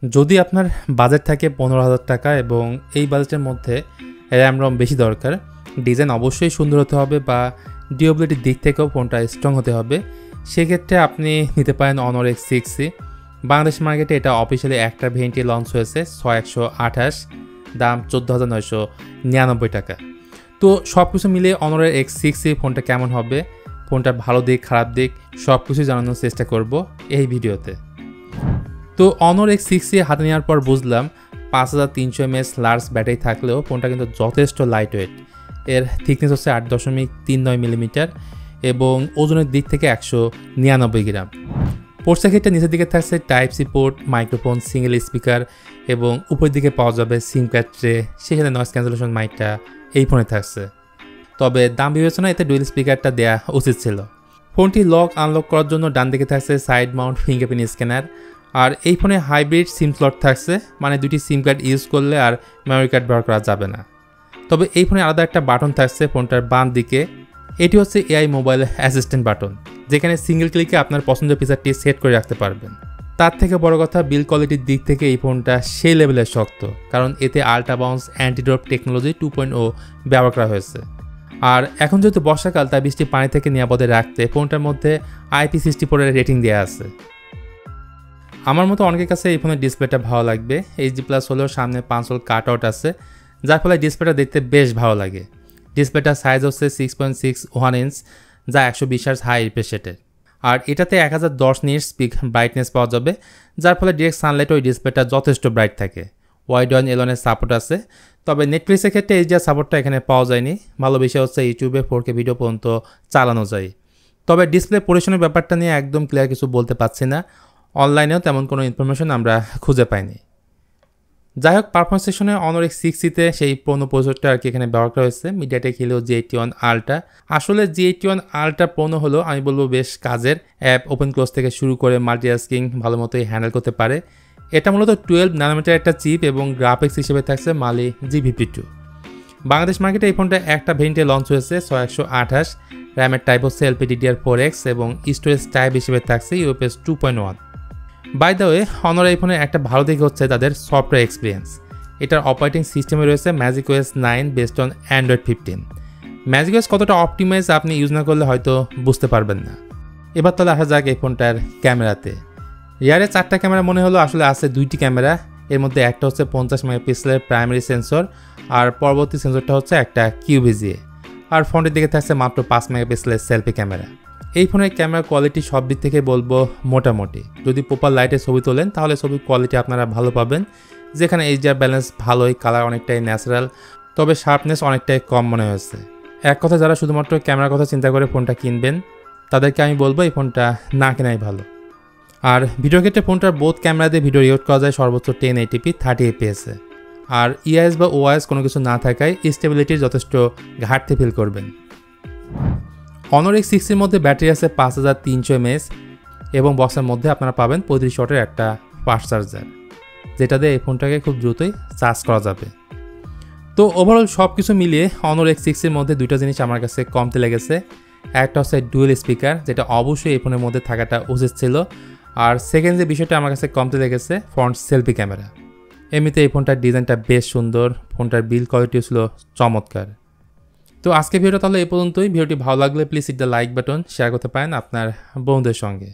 যদি আপনার বাজেট থাকে 15,000 টাকা এবং এই বাজেটের মধ্যে র্যাম রম বেশি দরকার, ডিজাইন অবশ্যই সুন্দর হতে হবে বা ডিউরেবিলিটির দিক থেকেও ফোনটা স্ট্রং হতে হবে, সেক্ষেত্রে আপনি নিতে পারেন Honor X6C। বাংলাদেশ মার্কেটে এটা অফিসিয়ালি একটা ভেরিয়েন্টে লঞ্চ হয়েছে 6128, দাম 14,999 টাকা। তো সব কিছু মিলিয়ে Honor X6C ফোনটা কেমন হবে, ফোনটার ভালো দিক খারাপ দিক সব কিছু জানানোর চেষ্টা করব এই ভিডিওতে। তো Honor X6C হাতে নেওয়ার পর বুঝলাম 5300 mAh লার্জ ব্যাটারি থাকলেও ফোনটা কিন্তু যথেষ্ট লাইট ওয়েট। এর থিকনেস হচ্ছে 8.39 মিলিমিটার এবং ওজনের দিক থেকে 199 গ্রাম। পোর্টসের ক্ষেত্রে নিচের দিকে থাকছে type C port, microphone, single speaker এবং উপরের দিকে পাওয়া যাবে সিম কার্ড ট্রে, সেখানে নয়েজ ক্যান্সেলেশন মাইকটা এই ফোনে থাকছে। তবে দাম বিবেচনা এতে ডুয়েল স্পিকারটা দেওয়া উচিত ছিল। ফোনটি লক আনলক করার জন্য ডান দিকে থাকছে সাইড মাউন্ট ফিঙ্গারপ্রিন্ট স্ক্যানার। আর এই ফোনে হাইব্রিড সিম স্লট থাকছে, মানে দুটি সিম কার্ড ইউজ করলে আর মেমোরি কার্ড ব্যবহার করা যাবে না। তবে এই ফোনে আলাদা একটা বাটন থাকছে ফোনটার বাম দিকে, এটি হচ্ছে এআই মোবাইল অ্যাসিস্ট্যান্ট বাটন, যেখানে সিঙ্গেল ক্লিকে আপনার পছন্দের ফিচারটি সেট করে রাখতে পারবেন। তার থেকে বড় কথা, বিল্ড কোয়ালিটির দিক থেকে এই ফোনটা সেই লেভেলের শক্ত, কারণ এতে আল্ট্রা বাউন্স অ্যান্টিড্রপ টেকনোলজি 2.0 ব্যবহার করা হয়েছে। আর এখন যেহেতু বর্ষাকাল, তাই বৃষ্টির পানি থেকে নিরাপদে রাখতে ফোনটার মধ্যে IP64 এর রেটিং দেওয়া আছে। আমার মতো অনেকের কাছে এই ফোনের ডিসপ্লেটা ভালো লাগবে। HD+ হলেও সামনে 5 হোল কাট আউট আছে, যার ফলে ডিসপ্লেটা দেখতে বেশ ভালো লাগে। ডিসপ্লেটার সাইজ হচ্ছে 6.61 ইঞ্চ, যা 120 হার্জ হাই রিফ্রেশ রেটের। আর এটাতে 1010 নিটস পিক ব্রাইটনেস পাওয়া যাবে, যার ফলে ডিরেক্ট সানলাইট ওই ডিসপ্লেটা যথেষ্ট ব্রাইট থাকে। ওয়াইড এলনের সাপোর্ট আছে, তবে নেটফ্লিক্সের ক্ষেত্রে HDR সাপোর্টটা এখানে পাওয়া যায়নি। ভালো বিষয় হচ্ছে ইউটিউবে 4K ভিডিও পর্যন্ত চালানো যায়। তবে ডিসপ্লে পরিবেশনের ব্যাপারটা নিয়ে একদম ক্লিয়ার কিছু বলতে পারছি না, অনলাইনেও তেমন কোনো ইনফরমেশন আমরা খুঁজে পাইনি। যাই হোক, পারফরমেন্স সেকশনে Honor X6C-তে সেই পুরনো প্রসেসরটা আর কি এখানে ব্যবহার করা হয়েছে, MediaTek Helio G81 Ultra। আসলে G81 Ultra পুরনো হলো আমি বলবো বেশ কাজের, অ্যাপ ওপেন ক্লোজ থেকে শুরু করে মাল্টিটাস্কিং ভালো মতোই হ্যান্ডেল করতে পারে। এটা মূলত 12 ন্যানোমিটার একটা চিপ এবং গ্রাফিক্স হিসেবে থাকছে Mali G52। বাংলাদেশ মার্কেটে এই ফোনটা একটা ভেরিয়েন্টে লঞ্চ হয়েছে 6128, র্যামের টাইপ হচ্ছে LPDDR4X এবং স্টোরেজ টাইপ হিসেবে থাকছে UFS 2.1। By the way, Honor এই ফোনের একটা ভালো দিক হচ্ছে তাদের সফটওয়্যার এক্সপিরিয়েন্স। এটার অপারেটিং সিস্টেমে রয়েছে ম্যাজিকওএস 9 বেসড অন Android 15। ম্যাজিকওএস কতটা অপটিমাইজ আপনি ইউজ না করলে হয়তো বুঝতে পারবেন না। এবার তাহলে আসা যাক এই ফোনটার ক্যামেরাতে। রিয়ারে 4টা ক্যামেরা মনে হলো, আসলে আছে 2টি ক্যামেরা। এর মধ্যে একটা হচ্ছে 50 মেগাপিক্সেলের প্রাইমারি সেন্সর, আর পরবর্তী সেন্সরটা হচ্ছে একটা QVGA। আর ফ্রন্টের দিকে থাকছে মাত্র 5 মেগাপিক্সেলের সেলফি ক্যামেরা। এই ফোনের ক্যামেরা কোয়ালিটি সব দিক থেকে বলবো মোটামুটি। যদি প্রপার লাইটে ছবি তোলেন তাহলে ছবির কোয়ালিটি আপনারা ভালো পাবেন, যেখানে HDR ব্যালেন্স ভালোই, কালার অনেকটাই ন্যাচারাল, তবে শার্পনেস অনেকটাই কম মনে হয়েছে। এক কথা, যারা শুধুমাত্র ক্যামেরার কথা চিন্তা করে ফোনটা কিনবেন তাদেরকে আমি বলবো এই ফোনটা না কেনাই ভালো। আর ভিডিও ক্ষেত্রে ফোনটার বোথ ক্যামেরা দিয়ে ভিডিও রেকর্ড করা যায় সর্বোচ্চ 1080p 30fps-এ। আর EIS বা OIS কোনো কিছু না থাকায় স্টেবিলিটির যথেষ্ট ঘাটতি ফিল করবেন। Honor X6-এর মধ্যে ব্যাটারি আছে 5300 mAh এবং বক্সের মধ্যে আপনারা পাবেন 35 ওয়াটের একটা ফাস্ট চার্জার, যেটা দিয়ে এই ফোনটাকে খুব দ্রুতই চার্জ করা যাবে। তো ওভারঅল সব কিছু মিলিয়ে Honor X6-এর মধ্যে দুইটা জিনিস আমার কাছে কমতে লেগেছে। একটা হচ্ছে ডুয়েল স্পিকার, যেটা অবশ্যই এই ফোনের মধ্যে থাকাটা উচিত ছিল। আর সেকেন্ড যে বিষয়টা আমার কাছে কমতে লেগেছে, ফ্রন্ট সেলফি ক্যামেরা। এমনিতে এই ফোনটার ডিজাইনটা বেশ সুন্দর, ফোনটার বিল্ড কোয়ালিটিও ছিল চমৎকার। তো আজকে ভিডিওটা তাহলে এই পর্যন্তই। ভিডিওটি ভালো লাগলে please hit the like button, share করতে পারেন আপনার বন্ধুদের সঙ্গে।